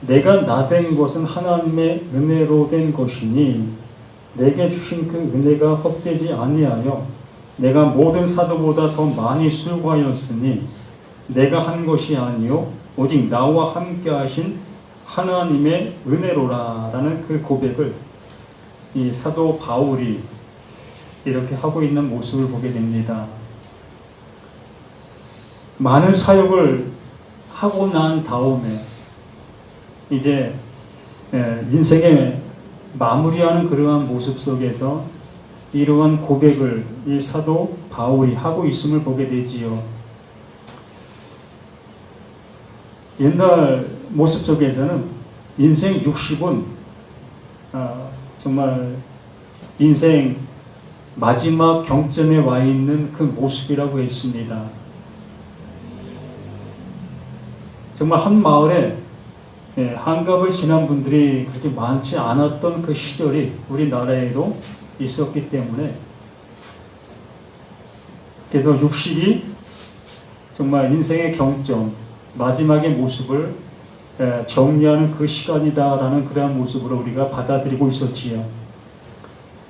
내가 나된 것은 하나님의 은혜로 된 것이니 내게 주신 그 은혜가 헛되지 아니하여 내가 모든 사도보다 더 많이 수고하였으니 내가 한 것이 아니요 오직 나와 함께 하신 하나님의 은혜로라 라는 그 고백을 이 사도 바울이 이렇게 하고 있는 모습을 보게 됩니다. 많은 사역을 하고 난 다음에 이제 인생의 마무리하는 그러한 모습 속에서 이러한 고백을 이 사도 바울이 하고 있음을 보게 되지요. 옛날 모습 속에서는 인생 60은 정말 인생 마지막 경전에 와 있는 그 모습이라고 했습니다. 정말 한 마을에 한갑을 지난 분들이 그렇게 많지 않았던 그 시절이 우리나라에도 있었기 때문에 그래서 60이 정말 인생의 경점, 마지막의 모습을 정리하는 그 시간이다라는 그러한 모습으로 우리가 받아들이고 있었지요.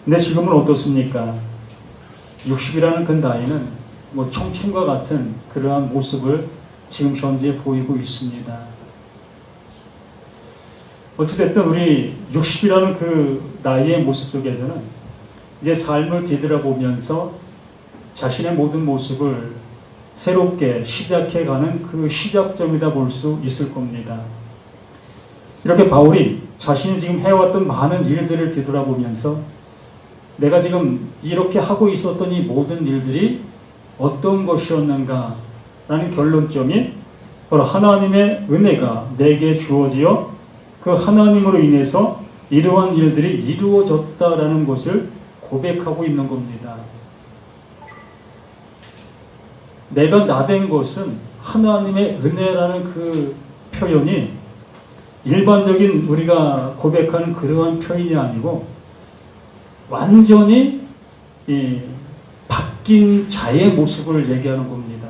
근데 지금은 어떻습니까? 60이라는 그 나이는 뭐 청춘과 같은 그러한 모습을 지금 현재 보이고 있습니다. 어찌됐든 우리 60이라는 그 나이의 모습 속에서는 이제 삶을 뒤돌아보면서 자신의 모든 모습을 새롭게 시작해가는 그 시작점이다 볼 수 있을 겁니다. 이렇게 바울이 자신이 지금 해왔던 많은 일들을 뒤돌아보면서 내가 지금 이렇게 하고 있었던 이 모든 일들이 어떤 것이었는가 라는 결론점이 바로 하나님의 은혜가 내게 주어지어 그 하나님으로 인해서 이러한 일들이 이루어졌다라는 것을 고백하고 있는 겁니다. 내가 나된 것은 하나님의 은혜라는 그 표현이 일반적인 우리가 고백하는 그러한 표현이 아니고 완전히 바뀐 자의 모습을 얘기하는 겁니다.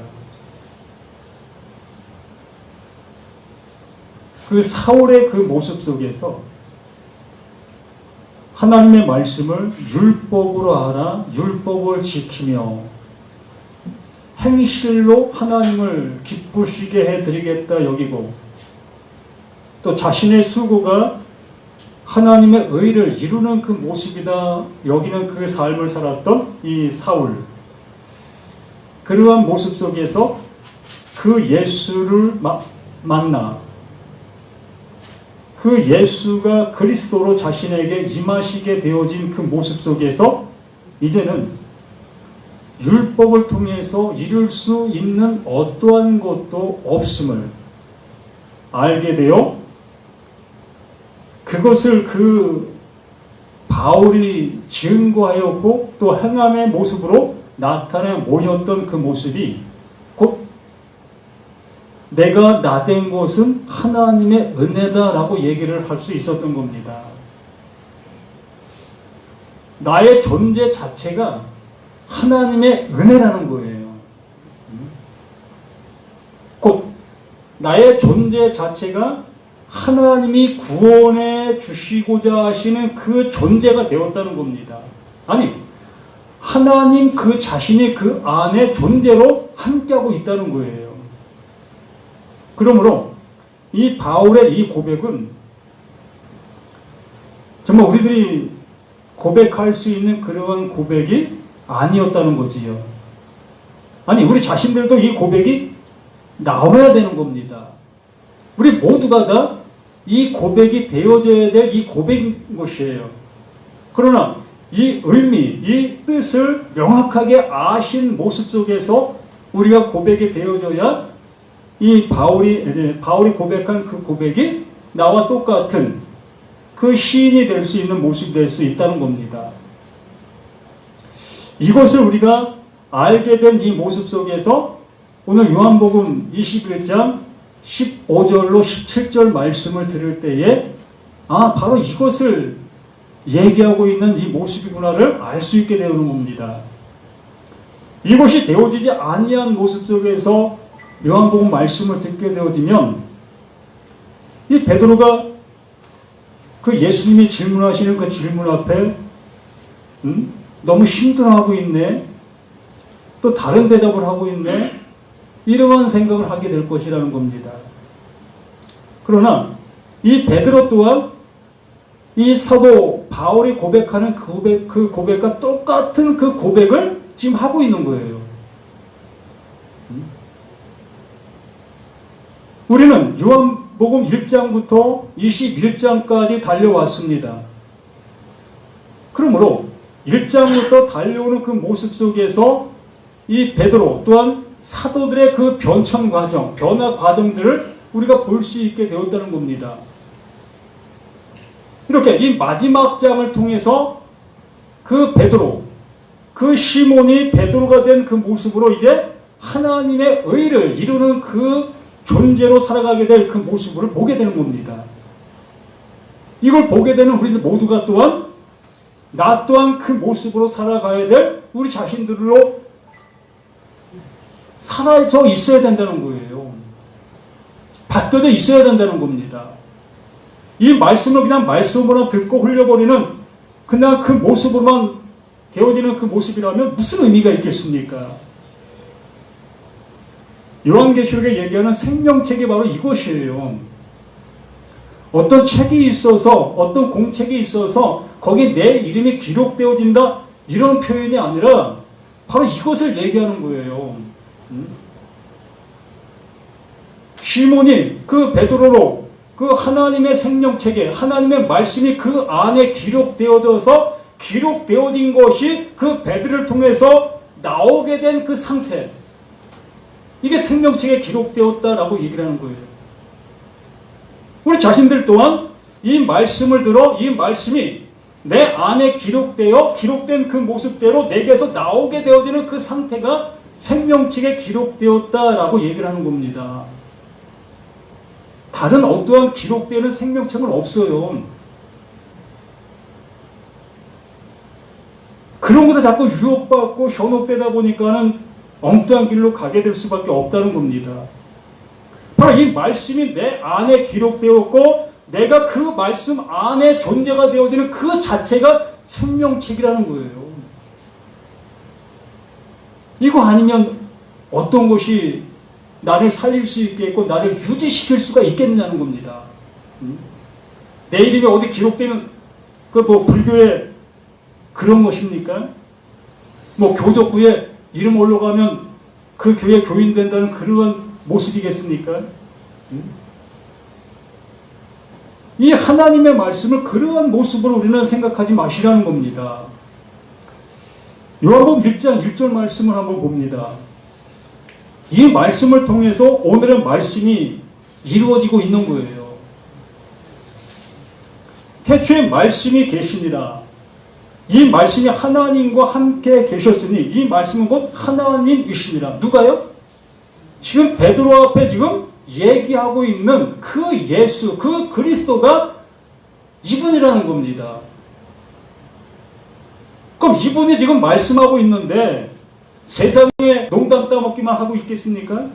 그 사울의 그 모습 속에서 하나님의 말씀을 율법으로 알아 율법을 지키며 행실로 하나님을 기쁘시게 해드리겠다 여기고 또 자신의 수고가 하나님의 의를 이루는 그 모습이다 여기는 그 삶을 살았던 이 사울. 그러한 모습 속에서 그 예수를 만나 그 예수가 그리스도로 자신에게 임하시게 되어진 그 모습 속에서 이제는 율법을 통해서 이룰 수 있는 어떠한 것도 없음을 알게 되어 그것을 그 바울이 증거하였고 또 행함의 모습으로 나타내 보였던 그 모습이 곧 내가 나된 것은 하나님의 은혜다라고 얘기를 할 수 있었던 겁니다. 나의 존재 자체가 하나님의 은혜라는 거예요. 곧 나의 존재 자체가 하나님이 구원해 주시고자 하시는 그 존재가 되었다는 겁니다. 아니, 하나님 그 자신이 그 안에 존재로 함께하고 있다는 거예요. 그러므로 이 바울의 이 고백은 정말 우리들이 고백할 수 있는 그러한 고백이 아니었다는 거지요. 아니, 우리 자신들도 이 고백이 나와야 되는 겁니다. 우리 모두가 다 이 고백이 되어져야 될 이 고백인 것이에요. 그러나 이 의미, 이 뜻을 명확하게 아신 모습 속에서 우리가 고백이 되어져야 이 바울이 고백한 그 고백이 나와 똑같은 그 시인이 될 수 있는 모습이 될 수 있다는 겁니다. 이것을 우리가 알게 된 이 모습 속에서 오늘 요한복음 21장 15절로 17절 말씀을 들을 때에 바로 이것을 얘기하고 있는 이 모습이구나를 알 수 있게 되는 겁니다. 이것이 되어지지 아니한 모습 속에서 요한복음 말씀을 듣게 되어지면 이 베드로가 그 예수님이 질문하시는 그 질문 앞에 너무 힘들어하고 있네. 또 다른 대답을 하고 있네. 이러한 생각을 하게 될 것이라는 겁니다. 그러나 이 베드로 또한 이 사도 바울이 고백하는 그 고백과 똑같은 그 고백을 지금 하고 있는 거예요. 우리는 요한복음 1장부터 21장까지 달려왔습니다. 그러므로 1장부터 달려오는 그 모습 속에서 이 베드로 또한 사도들의 그 변천 과정, 변화 과정들을 우리가 볼 수 있게 되었다는 겁니다. 이렇게 이 마지막 장을 통해서 그 베드로, 그 시몬이 베드로가 된 그 모습으로 이제 하나님의 의를 이루는 그 존재로 살아가게 될 그 모습을 보게 되는 겁니다. 이걸 보게 되는 우리들 모두가 또한 나 또한 그 모습으로 살아가야 될 우리 자신들로 살아져 있어야 된다는 거예요. 바뀌어져 있어야 된다는 겁니다. 이 말씀을 그냥 말씀으로 듣고 흘려버리는 그냥 그 모습으로만 되어지는 그 모습이라면 무슨 의미가 있겠습니까? 요한계시록에 얘기하는 생명책이 바로 이것이에요. 어떤 책이 있어서, 어떤 공책이 있어서 거기에 내 이름이 기록되어진다 이런 표현이 아니라 바로 이것을 얘기하는 거예요. 시몬이 그 베드로로 그 하나님의 생명책에 하나님의 말씀이 그 안에 기록되어져서 기록되어진 것이 그 베드로를 통해서 나오게 된 그 상태, 이게 생명책에 기록되었다라고 얘기를 하는 거예요. 우리 자신들 또한 이 말씀을 들어 이 말씀이 내 안에 기록된 그 모습대로 내게서 나오게 되어지는 그 상태가 생명책에 기록되었다라고 얘기를 하는 겁니다. 다른 어떠한 기록되는 생명책은 없어요. 그런 것에 자꾸 유혹받고 현혹되다 보니까는 엉뚱한 길로 가게 될 수밖에 없다는 겁니다. 바로 이 말씀이 내 안에 기록되었고 내가 그 말씀 안에 존재가 되어지는 그 자체가 생명책이라는 거예요. 이거 아니면 어떤 것이 나를 살릴 수 있겠고 나를 유지시킬 수가 있겠느냐는 겁니다. 내 이름이 어디 기록되는 그 불교의 그런 것입니까? 교족부에 이름 올라가면 그 교회 교인 된다는 그런 모습이겠습니까? 이 하나님의 말씀을 그러한 모습으로 우리는 생각하지 마시라는 겁니다. 요한복음 1장 1절 말씀을 한번 봅니다. 이 말씀을 통해서 오늘의 말씀이 이루어지고 있는 거예요. 태초에 말씀이 계시니라. 이 말씀이 하나님과 함께 계셨으니 이 말씀은 곧 하나님이시니라. 누가요? 지금 베드로 앞에 지금 얘기하고 있는 그 예수, 그 그리스도가 이분이라는 겁니다. 그럼 이분이 지금 말씀하고 있는데 세상에 농담 따먹기만 하고 있겠습니까?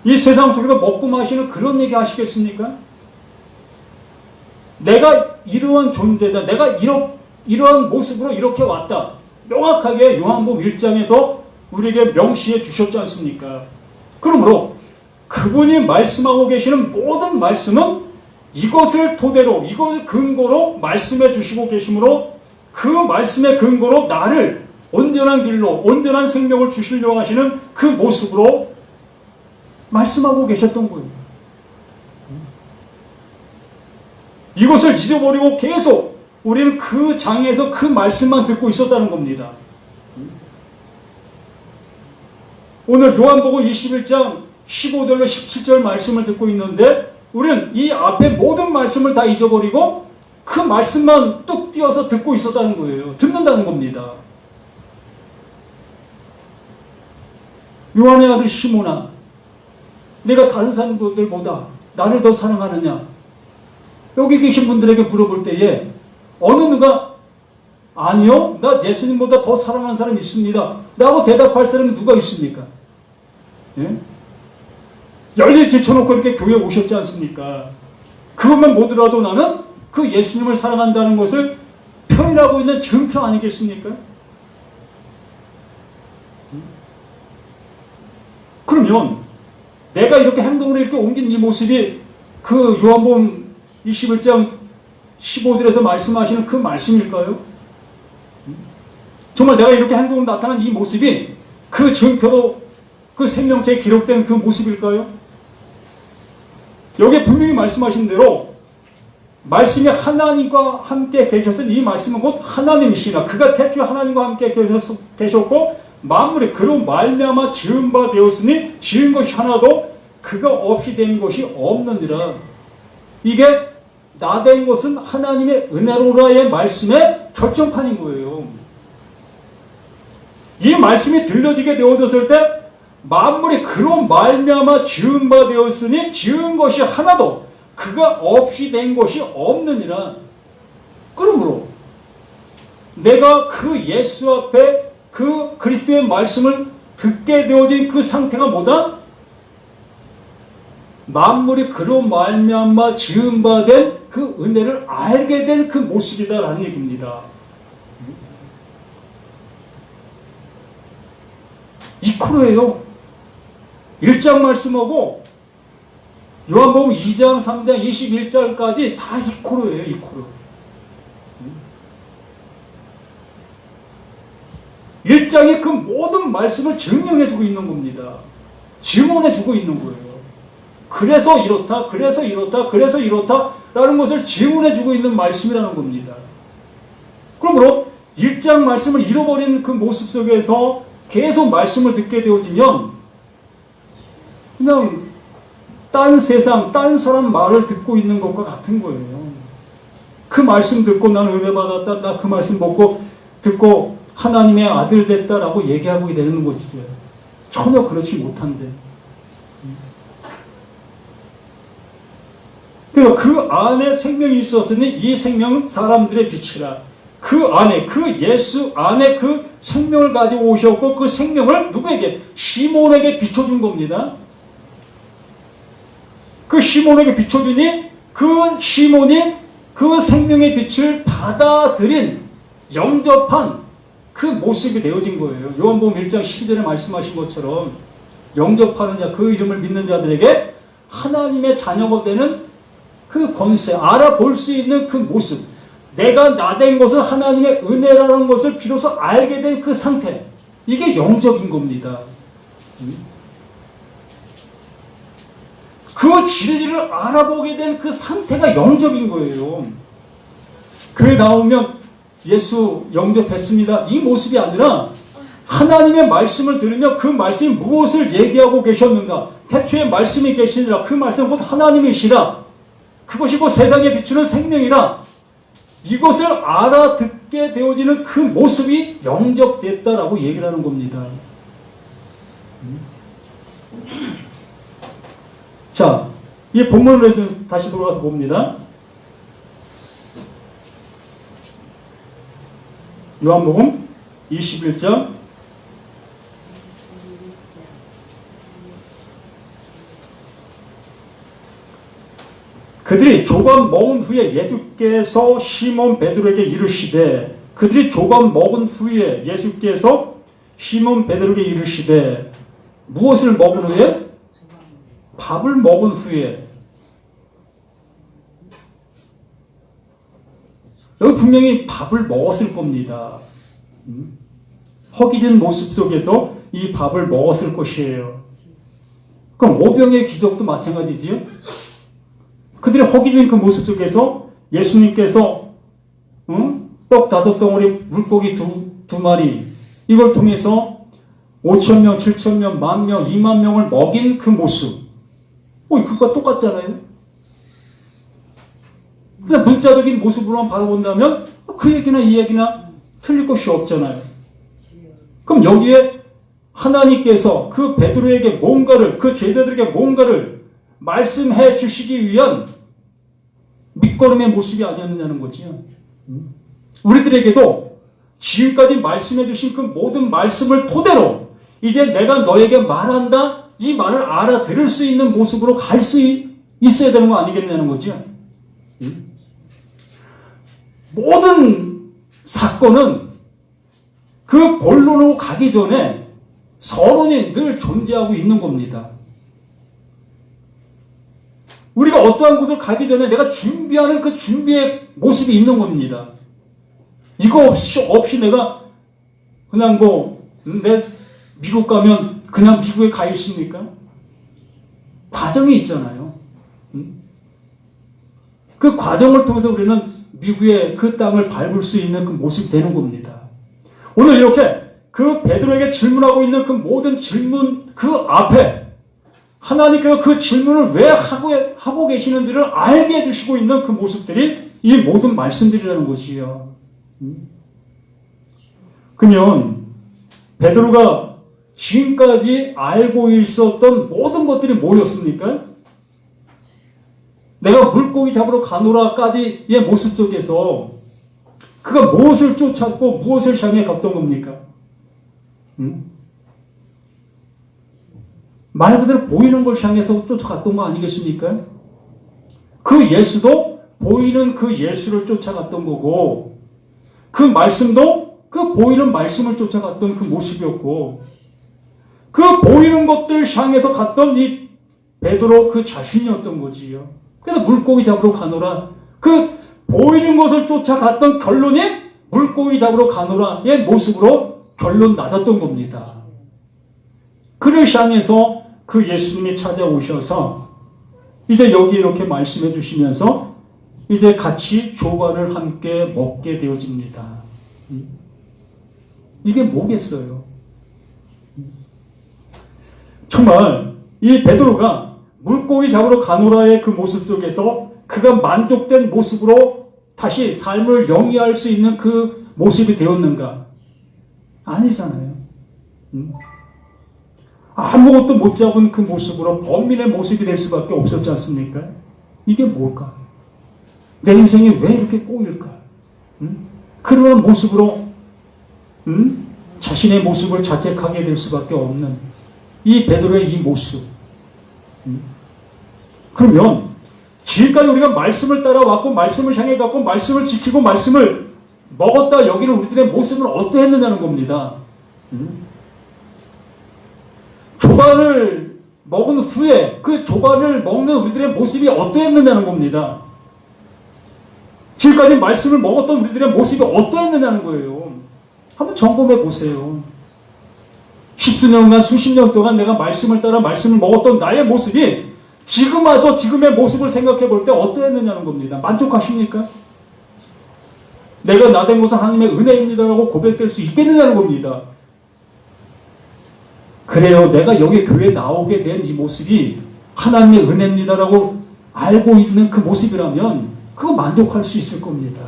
이 세상 속에서 먹고 마시는 그런 얘기 하시겠습니까? 내가 이러한 존재다. 내가 이러한 모습으로 이렇게 왔다. 명확하게 요한복음 1장에서 우리에게 명시해 주셨지 않습니까? 그러므로 그분이 말씀하고 계시는 모든 말씀은 이것을 토대로, 이걸 근거로 말씀해 주시고 계시므로 그 말씀의 근거로 나를 온전한 길로, 온전한 생명을 주시려고 하시는 그 모습으로 말씀하고 계셨던 거예요. 이것을 잊어버리고 계속 우리는 그 장에서 그 말씀만 듣고 있었다는 겁니다. 오늘 요한복음 21장 15절로 17절 말씀을 듣고 있는데 우리는 이 앞에 모든 말씀을 다 잊어버리고 그 말씀만 뚝 띄어서 듣고 있었다는 거예요. 듣는다는 겁니다. 요한의 아들 시몬아, 내가 다른 사람들보다 나를 더 사랑하느냐? 여기 계신 분들에게 물어볼 때에 어느 누가 아니요, 나 예수님보다 더 사랑하는 사람이 있습니다 라고 대답할 사람이 누가 있습니까? 예? 열일 제쳐놓고 이렇게 교회에 오셨지 않습니까? 그것만 보더라도 나는 그 예수님을 사랑한다는 것을 표현하고 있는 증표 아니겠습니까? 그러면 내가 이렇게 행동을 이렇게 옮긴 이 모습이 그 요한복음 21장 15절에서 말씀하시는 그 말씀일까요? 정말 내가 이렇게 행동을 나타난 이 모습이 그 증표로 그 생명체에 기록된 그 모습일까요? 여기에 분명히 말씀하신 대로 말씀이 하나님과 함께 계셨던 이 말씀은 곧 하나님이시나 그가 태초에 하나님과 함께 계셨고 만물이 그로 말미암아 지은 바 되었으니 지은 것이 하나도 그가 없이 된 것이 없느니라. 이게 나 된 것은 하나님의 은혜로라의 말씀의 결정판인 거예요. 이 말씀이 들려지게 되어졌을 때 만물이 그로 말미암아 지은 바 되었으니 지은 것이 하나도 그가 없이 된 것이 없느니라. 그러므로 내가 그 예수 앞에 그 그리스도의 말씀을 듣게 되어진 그 상태가 뭐다? 만물이 그로 말미암아 지은 바 된 그 은혜를 알게 된 그 모습이다라는 얘기입니다. 이코로예요. 1장 말씀하고 요한복음 2장, 3장, 21절까지 다 이코로예요. 이코로. 1장이 그 모든 말씀을 증명해주고 있는 겁니다. 증언해주고 있는 거예요. 그래서 이렇다, 그래서 이렇다, 그래서 이렇다 라는 것을 증언해주고 있는 말씀이라는 겁니다. 그러므로 1장 말씀을 잃어버린 그 모습 속에서 계속 말씀을 듣게 되어지면 그냥 딴 세상, 딴 사람 말을 듣고 있는 것과 같은 거예요. 그 말씀 듣고 나는 은혜 받았다, 나 그 말씀 듣고 하나님의 아들 됐다라고 얘기하고 되는 것이죠. 전혀 그렇지 못한데. 그러니까 그 안에 생명이 있었으니 이 생명은 사람들의 빛이라. 그 안에, 그 예수 안에 그 생명을 가지고 오셨고 그 생명을 누구에게? 시몬에게 비춰준 겁니다. 그 시몬에게 비춰주니 그 시몬이 그 생명의 빛을 받아들인 영접한 그 모습이 되어진 거예요. 요한복음 1장 12절에 말씀하신 것처럼 영접하는 자, 그 이름을 믿는 자들에게 하나님의 자녀가 되는 그 권세, 알아볼 수 있는 그 모습, 내가 나 된 것은 하나님의 은혜라는 것을 비로소 알게 된 그 상태, 이게 영접인 겁니다. 그 진리를 알아보게 된 그 상태가 영접인 거예요. 교회 나오면 예수 영접했습니다, 이 모습이 아니라 하나님의 말씀을 들으며 그 말씀이 무엇을 얘기하고 계셨는가, 태초에 말씀이 계시니라, 그 말씀은 곧 하나님이시라, 그것이 곧 세상에 비추는 생명이라, 이것을 알아듣게 되어지는 그 모습이 영접됐다라고 얘기를 하는 겁니다. 자, 이 본문을 다시 돌아가서 봅니다. 요한복음 21장 그들이 조각 먹은 후에 예수께서 시몬 베드로에게 이르시되, 그들이 조각 먹은 후에 예수께서 시몬 베드로에게 이르시되, 무엇을 먹은 후에? 밥을 먹은 후에. 여기 분명히 밥을 먹었을 겁니다. 허기진 모습 속에서 이 밥을 먹었을 것이에요. 그럼 오병의 기적도 마찬가지지요. 그들이 허기진 그 모습 속에서 예수님께서 떡 5덩어리, 물고기 두 마리, 이걸 통해서 5,000명, 7,000명, 10,000명, 20,000명을 먹인 그 모습, 그것과 똑같잖아요. 그냥 문자적인 모습으로만 바라본다면 그 얘기나 이 얘기나 틀릴 것이 없잖아요. 그럼 여기에 하나님께서 그 베드로에게 뭔가를, 그 제자들에게 뭔가를 말씀해 주시기 위한 밑거름의 모습이 아니었느냐는 거지요. 우리들에게도 지금까지 말씀해 주신 그 모든 말씀을 토대로 이제 내가 너에게 말한다, 이 말을 알아들을 수 있는 모습으로 갈 수 있어야 되는 거 아니겠냐는 거지요. 모든 사건은 그 본론으로 가기 전에 서론이 늘 존재하고 있는 겁니다. 우리가 어떠한 곳을 가기 전에 내가 준비하는 그 준비의 모습이 있는 겁니다. 이거 없이 내가 그냥 내 미국 가면 그냥 미국에 가 있습니까? 과정이 있잖아요. 그 과정을 통해서 우리는 미국의 그 땅을 밟을 수 있는 그 모습이 되는 겁니다. 오늘 이렇게 그 베드로에게 질문하고 있는 그 모든 질문 그 앞에 하나님께서 그 질문을 왜 하고 계시는지를 알게 해주시고 있는 그 모습들이 이 모든 말씀들이라는 것이요. 그러면 베드로가 지금까지 알고 있었던 모든 것들이 뭐였습니까? 내가 물고기 잡으러 가노라까지의 모습 속에서 그가 무엇을 쫓았고 무엇을 향해 갔던 겁니까? 말 그대로 보이는 걸 향해서 쫓아갔던 거 아니겠습니까? 그 예수도 보이는 그 예수를 쫓아갔던 거고, 그 말씀도 그 보이는 말씀을 쫓아갔던 그 모습이었고, 그 보이는 것들 향해서 갔던 이 베드로 그 자신이었던 거지요. 그래서 물고기 잡으러 가노라. 그 보이는 것을 쫓아갔던 결론이 물고기 잡으러 가노라의 모습으로 결론 나섰던 겁니다. 그를 향해서 그 예수님이 찾아오셔서 이제 여기 이렇게 말씀해 주시면서 이제 같이 조반을 함께 먹게 되어집니다. 이게 뭐겠어요? 정말 이 베드로가 물고기 잡으러 가노라의 그 모습 속에서 그가 만족된 모습으로 다시 삶을 영위할 수 있는 그 모습이 되었는가? 아니잖아요. 아무것도 못 잡은 그 모습으로 범인의 모습이 될 수밖에 없었지 않습니까? 이게 뭘까? 내 인생이 왜 이렇게 꼬일까? 그러한 모습으로 자신의 모습을 자책하게 될 수밖에 없는 이 베드로의 이 모습. 그러면 지금까지 우리가 말씀을 따라왔고 말씀을 향해 갔고 말씀을 지키고 말씀을 먹었다 여기는 우리들의 모습은 어떠했느냐는 겁니다. 조반을 먹은 후에 그 조반을 먹는 우리들의 모습이 어떠했느냐는 겁니다. 지금까지 말씀을 먹었던 우리들의 모습이 어떠했느냐는 거예요. 한번 점검해 보세요. 십수년간 수십 년 동안 내가 말씀을 따라 말씀을 먹었던 나의 모습이 지금 와서 지금의 모습을 생각해 볼 때 어떠했느냐는 겁니다. 만족하십니까? 내가 나된 것은 하나님의 은혜입니다라고 고백될 수 있겠느냐는 겁니다. 그래요. 내가 여기 교회에 나오게 된 이 모습이 하나님의 은혜입니다라고 알고 있는 그 모습이라면 그거 만족할 수 있을 겁니다.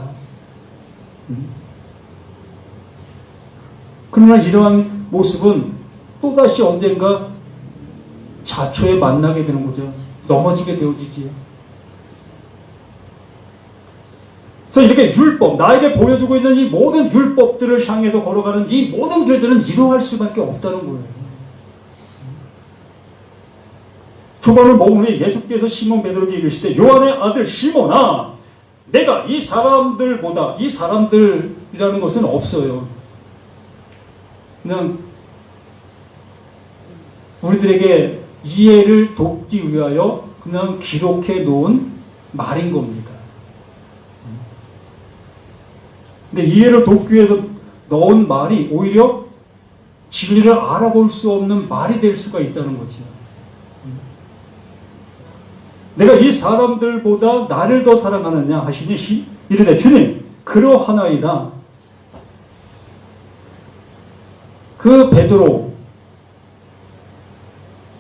그러나 이러한 모습은 또다시 언젠가 자초에 만나게 되는 거죠. 넘어지게 되어지지요. 그래서 이렇게 율법, 나에게 보여주고 있는 이 모든 율법들을 향해서 걸어가는 이 모든 길들은 이루어할 수밖에 없다는 거예요. 초반을 먹은 후에 예수께서 시몬 베드로에게 이르시되 요한의 아들 시몬아 내가 이 사람들보다 이 사람들이라는 것은 없어요. 그냥 우리들에게 이해를 돕기 위하여 그냥 기록해 놓은 말인 겁니다. 근데 이해를 돕기 위해서 넣은 말이 오히려 진리를 알아볼 수 없는 말이 될 수가 있다는 거죠. 내가 이 사람들보다 나를 더 사랑하느냐 하시니 이르되 주님 그러하나이다. 그 베드로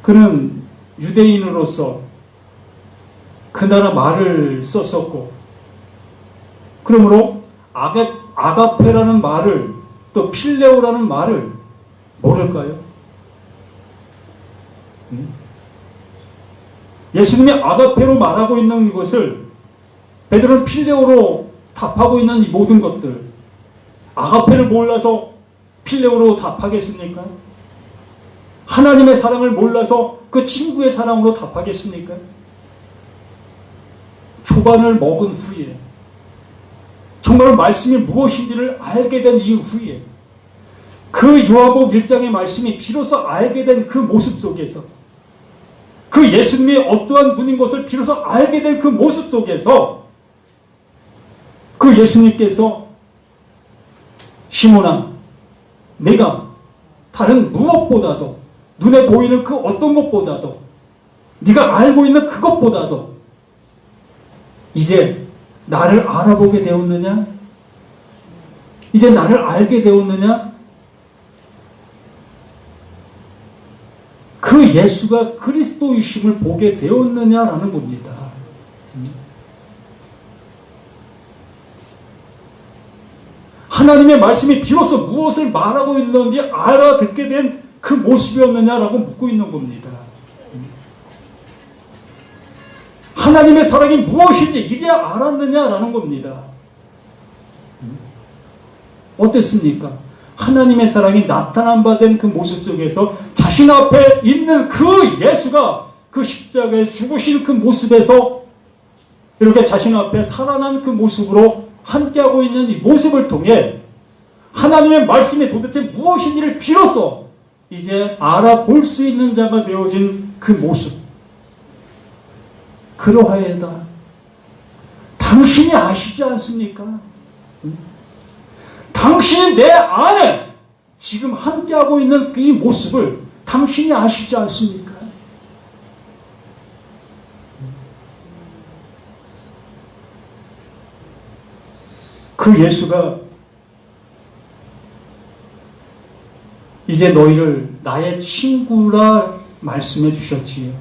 그는 유대인으로서 그 나라 말을 썼었고 그러므로 아가페라는 말을 또 필레오라는 말을 모를까요? 예수님이 아가페로 말하고 있는 것을 베드로는 필레오로 답하고 있는 이 모든 것들 아가페를 몰라서 필레오로 답하겠습니까? 하나님의 사랑을 몰라서 그 친구의 사랑으로 답하겠습니까? 초반을 먹은 후에 정말 말씀이 무엇인지를 알게 된 이후에 그 요한복음 1장의 말씀이 비로소 알게 된 그 모습 속에서 그 예수님이 어떠한 분인 것을 비로소 알게 된 그 모습 속에서 그 예수님께서 시몬아, 내가 다른 무엇보다도 눈에 보이는 그 어떤 것보다도 네가 알고 있는 그것보다도 이제 나를 알아보게 되었느냐? 이제 나를 알게 되었느냐? 그 예수가 그리스도이심을 보게 되었느냐라는 겁니다. 하나님의 말씀이 비로소 무엇을 말하고 있는지 알아듣게 된 그 모습이었느냐라고 묻고 있는 겁니다. 하나님의 사랑이 무엇인지 이제 알았느냐라는 겁니다. 어땠습니까? 하나님의 사랑이 나타난 바 된 그 모습 속에서 자신 앞에 있는 그 예수가 그 십자가에 죽으신 그 모습에서 이렇게 자신 앞에 살아난 그 모습으로 함께하고 있는 이 모습을 통해 하나님의 말씀이 도대체 무엇인지를 비로소 이제 알아볼 수 있는 자가 되어진 그 모습. 그러하여다. 당신이 아시지 않습니까? 당신이 내 안에 지금 함께하고 있는 이 모습을 당신이 아시지 않습니까? 그 예수가 이제 너희를 나의 친구라 말씀해 주셨지요.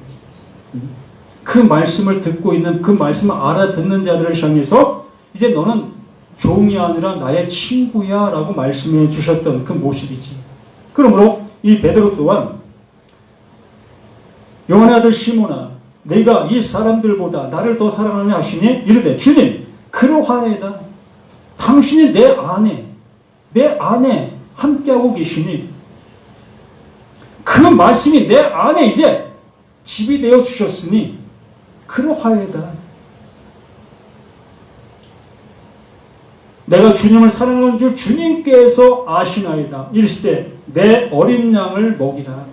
그 말씀을 듣고 있는 그 말씀을 알아듣는 자들을 향해서 이제 너는 종이 아니라 나의 친구야 라고 말씀해 주셨던 그 모습이지. 그러므로 이 베드로 또한 요한의 아들 시몬아 내가 이 사람들보다 나를 더 사랑하느냐 하시니 이르되 주님 그러하여다. 당신이 내 안에 함께하고 계시니 그 말씀이 내 안에 이제 집이 되어 주셨으니 그러하여다. 내가 주님을 사랑하는 줄 주님께서 아시나이다. 이르시되 내 어린 양을 먹이라.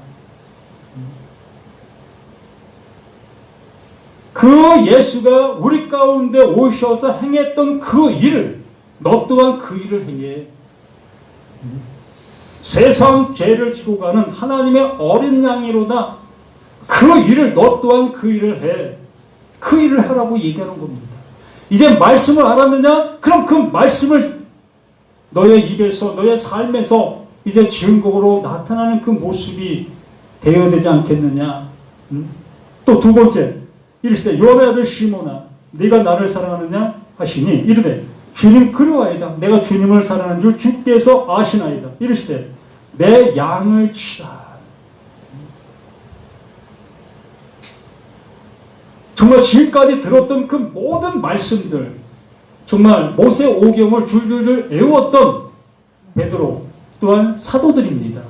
그 예수가 우리 가운데 오셔서 행했던 그 일을 너 또한 그 일을 행해. 세상 죄를 지고 가는 하나님의 어린 양이로다. 그 일을 너 또한 그 일을 해. 그 일을 하라고 얘기하는 겁니다. 이제 말씀을 알았느냐? 그럼 그 말씀을 너의 입에서 너의 삶에서 이제 증거로 나타나는 그 모습이 되어야 되지 않겠느냐? 또 두 번째 이르시되 요한의 아들 시몬아 네가 나를 사랑하느냐 하시니 이르되 주님 그러하이다. 내가 주님을 사랑하는 줄 주께서 아시나이다. 이르시되 내 양을 치라. 정말 지금까지 들었던 그 모든 말씀들, 정말 모세 오경을 줄줄줄 외웠던 베드로 또한 사도들입니다.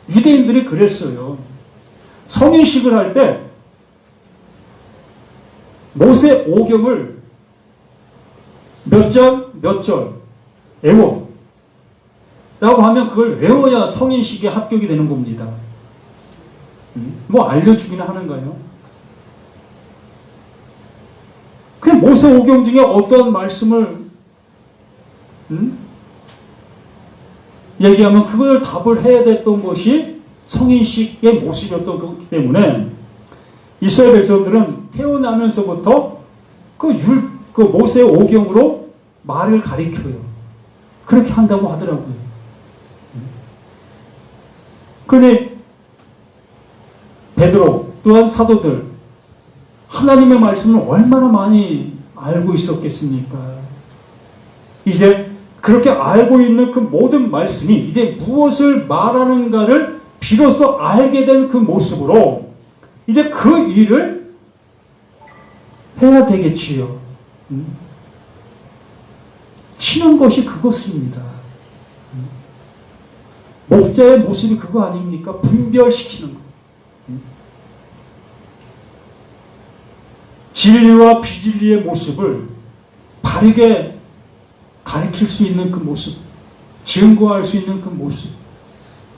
유대인들이 그랬어요. 성인식을 할 때 모세 오경을 몇 장, 몇 절 외워 라고 하면 그걸 외워야 성인식에 합격이 되는 겁니다. 뭐 알려주기는 하는가요? 그냥 모세 오경 중에 어떤 말씀을 얘기하면 그걸 답을 해야 됐던 것이 성인식의 모습이었던 거기 때문에 이스라엘 백성들은 태어나면서부터 그 모세 오경으로 말을 가리켜요. 그렇게 한다고 하더라고요. 그런데 베드로 또한 사도들 하나님의 말씀을 얼마나 많이 알고 있었겠습니까? 이제 그렇게 알고 있는 그 모든 말씀이 이제 무엇을 말하는가를 비로소 알게 된 그 모습으로 이제 그 일을 해야 되겠지요. 치는 것이 그것입니다. 목자의 모습이 그거 아닙니까? 분별시키는 것. 진리와 비진리의 모습을 바르게 가르칠 수 있는 그 모습, 증거할 수 있는 그 모습,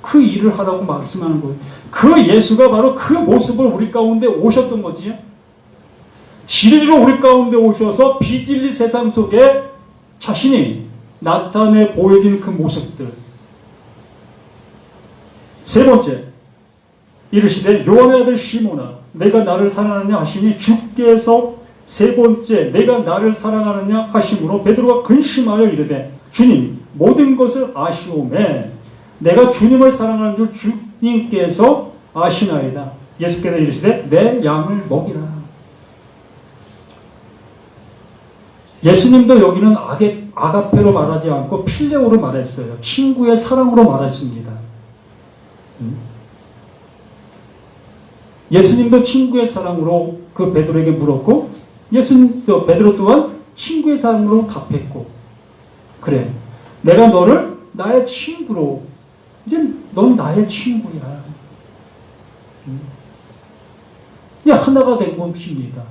그 일을 하라고 말씀하는 거예요. 그 예수가 바로 그 모습을 우리 가운데 오셨던 거지요. 진리로 우리 가운데 오셔서 비진리 세상 속에 자신이 나타내 보여진 그 모습들. 세 번째, 이르시되 요한의 아들 시몬아 내가 나를 사랑하느냐 하시니 주께서 세 번째 내가 나를 사랑하느냐 하심으로 베드로가 근심하여 이르되 주님 모든 것을 아시오매 내가 주님을 사랑하는 줄 주님께서 아시나이다. 예수께서 이르시되 내 양을 먹이라. 예수님도 여기는 아가페로 말하지 않고 필레오로 말했어요. 친구의 사랑으로 말했습니다. 예수님도 친구의 사랑으로 그 베드로에게 물었고 예수님도 베드로 또한 친구의 사랑으로 답했고 그래 내가 너를 나의 친구로 이제 넌 나의 친구야. 이제 하나가 된 것입니다.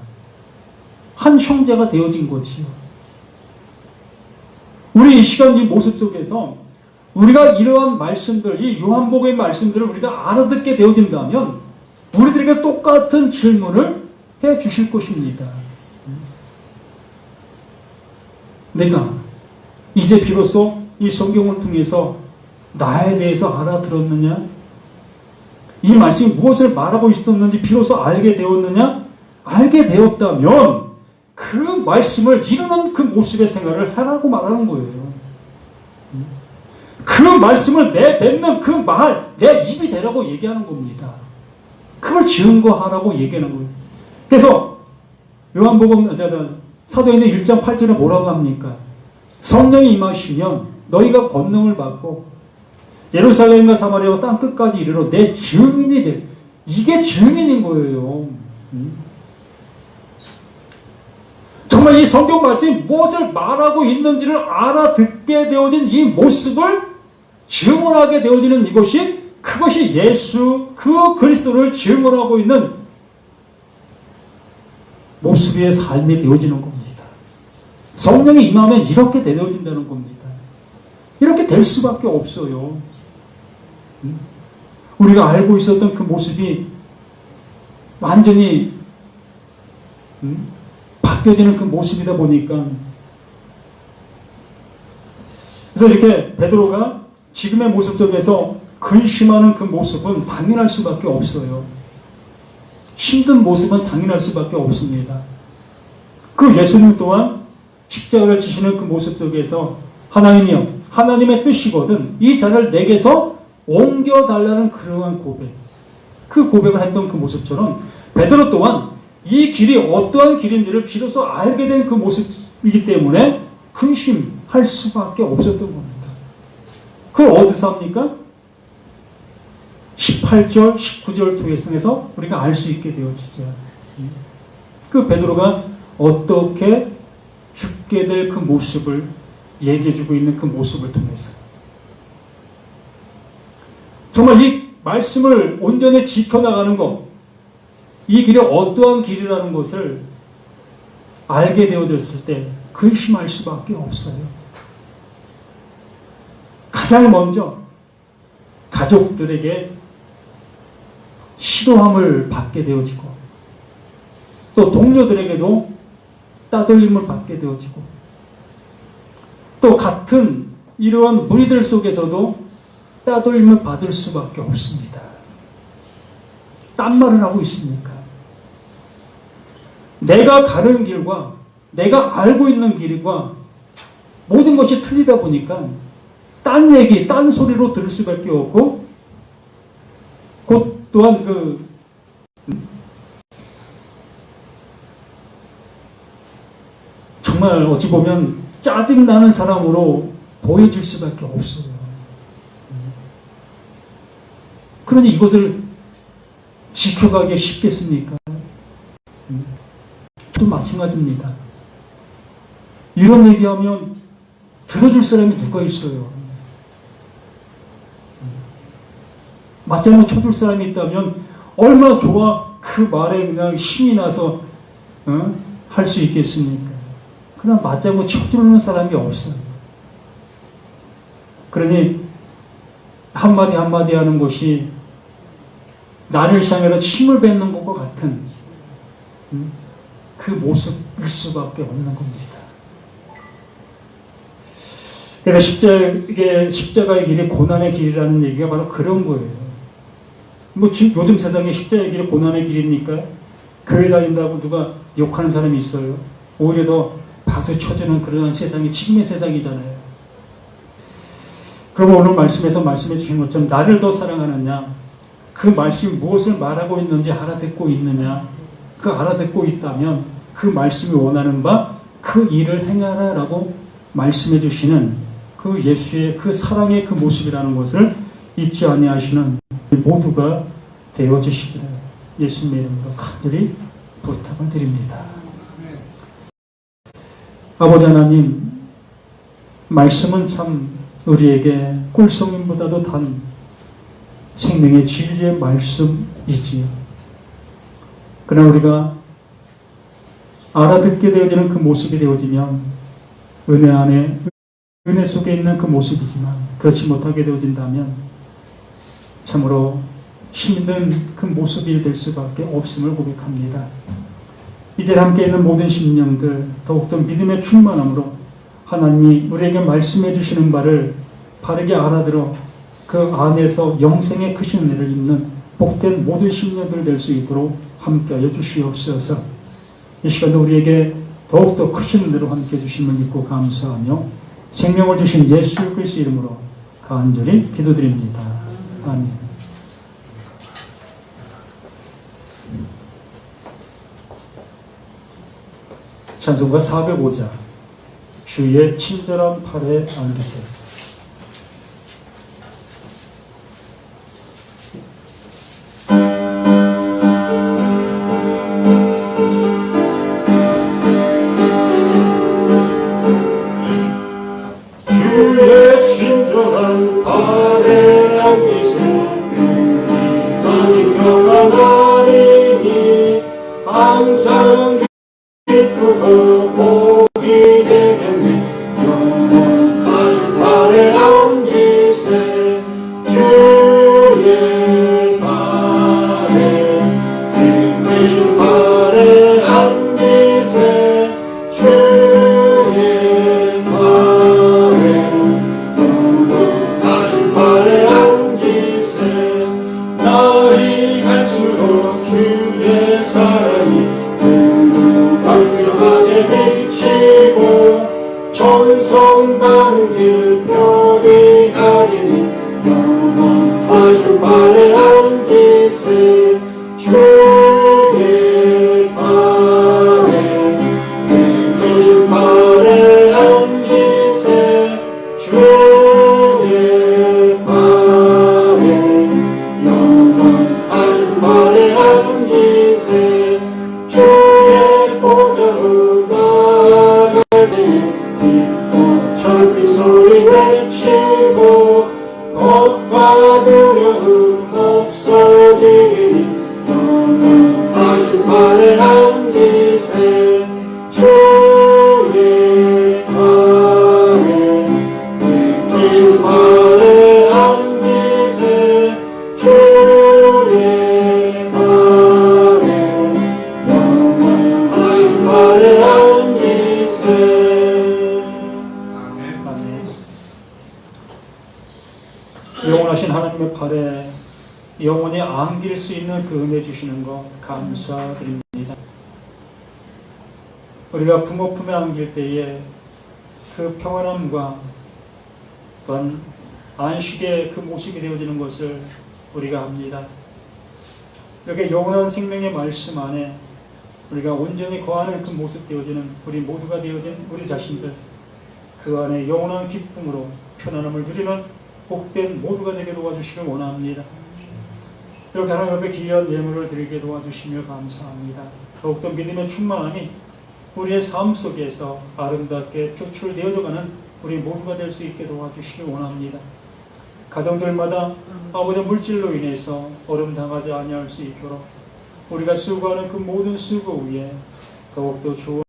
한 형제가 되어진 거지요. 우리 이 시간 이 모습 속에서 우리가 이러한 말씀들, 이 요한복음의 말씀들을 우리가 알아듣게 되어진다면 우리들에게 똑같은 질문을 해 주실 것입니다. 내가 이제 비로소 이 성경을 통해서 나에 대해서 알아들었느냐? 이 말씀이 무엇을 말하고 있었는지 비로소 알게 되었느냐? 알게 되었다면 그 말씀을 이루는 그 모습의 생활을 하라고 말하는 거예요. 그 말씀을 내뱉는 그 말, 내 입이 되라고 얘기하는 겁니다. 그걸 증거하라고 얘기하는 거예요. 그래서 요한복음 사도행전 1장 8절에 뭐라고 합니까? 성령이 임하시면 너희가 권능을 받고 예루살렘과 사마리아와 땅 끝까지 이르러 내 증인이 될. 이게 증인인 거예요. 정말 이 성경 말씀이 무엇을 말하고 있는지를 알아듣게 되어진 이 모습을 증언하게 되어지는 이것이 그것이 예수 그 그리스도를 증언하고 있는 모습의 삶이 되어지는 겁니다. 성령이 임하면 이렇게 되어진다는 겁니다. 이렇게 될 수밖에 없어요. 우리가 알고 있었던 그 모습이 완전히 바뀌어지는 그 모습이다 보니까 그래서 이렇게 베드로가 지금의 모습 속에서 근심하는 그 모습은 당연할 수밖에 없어요. 힘든 모습은 당연할 수밖에 없습니다. 그 예수님 또한 십자가를 지시는 그 모습 속에서 하나님이여 하나님의 뜻이거든 이 자를 내게서 옮겨달라는 그러한 고백 그 고백을 했던 그 모습처럼 베드로 또한 이 길이 어떠한 길인지를 비로소 알게 된 그 모습이기 때문에 근심할 수밖에 없었던 겁니다. 그걸 어디서 합니까? 18절, 19절 통해서 우리가 알 수 있게 되어지죠. 그 베드로가 어떻게 죽게 될 그 모습을 얘기해주고 있는 그 모습을 통해서 정말 이 말씀을 온전히 지켜나가는 것, 이 길이 어떠한 길이라는 것을 알게 되어졌을 때 근심할 수밖에 없어요. 가장 먼저 가족들에게 시도함을 받게 되어지고 또 동료들에게도 따돌림을 받게 되어지고 또 같은 이러한 무리들 속에서도 따돌림을 받을 수밖에 없습니다. 딴 말을 하고 있으니까. 내가 가는 길과 내가 알고 있는 길과 모든 것이 틀리다 보니까 딴 얘기, 딴 소리로 들을 수밖에 없고 곧 또한 정말 어찌 보면 짜증나는 사람으로 보여질 수밖에 없어요. 그러니 이것을 지켜가기 쉽겠습니까? 또 마찬가지입니다. 이런 얘기하면 들어줄 사람이 누가 있어요? 맞장구 쳐줄 사람이 있다면 얼마나 좋아 그 말에 그냥 힘이 나서 할 수 있겠습니까? 그러나 맞장구 쳐주는 사람이 없어요. 그러니 한마디 한마디 하는 것이 나를 향해서 침을 뱉는 것과 같은 그 모습일 수밖에 없는 겁니다. 그래서 십자가의 길이 고난의 길이라는 얘기가 바로 그런 거예요. 뭐 요즘 세상에 십자가의 길이 고난의 길이니까 교회 다닌다고 누가 욕하는 사람이 있어요. 오히려 더 박수 쳐주는 그런 세상이 지금의 세상이잖아요. 그럼 오늘 말씀에서 말씀해 주신 것처럼 나를 더 사랑하느냐, 그 말씀이 무엇을 말하고 있는지 알아듣고 있느냐, 그 알아듣고 있다면 그 말씀이 원하는 바 그 일을 행하라 라고 말씀해 주시는 그 예수의 그 사랑의 그 모습이라는 것을 잊지 아니하시는 모두가 되어주시기를 예수님의 이름으로 간절히 부탁을 드립니다. 아버지 하나님, 말씀은 참 우리에게 꿀송임보다도 단 생명의 진리의 말씀이지요. 그러나 우리가 알아듣게 되어지는 그 모습이 되어지면 은혜 안에 은혜 속에 있는 그 모습이지만 그렇지 못하게 되어진다면 참으로 힘든 그 모습이 될 수밖에 없음을 고백합니다. 이제 함께 있는 모든 심령들 더욱더 믿음의 충만함으로 하나님이 우리에게 말씀해 주시는 바를 바르게 알아들어 그 안에서 영생의 크신 은혜를 입는 복된 모든 심령들 될 수 있도록 함께하여 주시옵소서. 이 시간도 우리에게 더욱더 크신 은혜로 함께해 주심을 믿고 감사하며 생명을 주신 예수 그리스도의 이름으로 간절히 기도드립니다. 아멘. 찬송가 405자 주의 친절한 팔에 안기세요. 항상 기쁘고 복이 되겠네. 영원한 발에 안기세. 주의 발에 기쁘신 발에 안기세. 주의 발에 영원한 발에 안기세. 날이 갈수록 주의 사랑이 강력하게 비치고 천성 가는 길 벽이 아니니 영원한 발에 안기세. 주의 발에 힘쓰신 발에 안기세. 주의 발에 영원한 발에 안기세. 주의 보좌로 나갈 때 기뻐 찬미 소리 외치고 겁과 두려움 없어지니 영원한 발에 안기세. 주의 발에 기쁘신 발에 안기세. 주의 발에 발에 안기세. 아멘. 영원하신 하나님의 발에 영원히 안길 수 있는 그 은혜 주시는 것 감사드립니다. 우리가 부모 품에 안길 때에 그 평안함과 또한 안식의 그 모습이 되어지는 것을 우리가 압니다. 이렇게 영원한 생명의 말씀 안에 우리가 온전히 거하는 그 모습 되어지는 우리 모두가 되어진 우리 자신들, 그 안에 영원한 기쁨으로 편안함을 누리는 복된 모두가 되게 도와주시길 원합니다. 이렇게 하나님 앞에 귀한 예물을 드리게 도와주시며 감사합니다. 더욱더 믿음의 충만함이 우리의 삶 속에서 아름답게 표출되어져가는 우리 모두가 될 수 있게 도와주시길 원합니다. 가정들마다 아버지의 물질로 인해서 어려움당하지 아니할 수 있도록 우리가 수고하는 그 모든 수고 위에 더욱더 좋은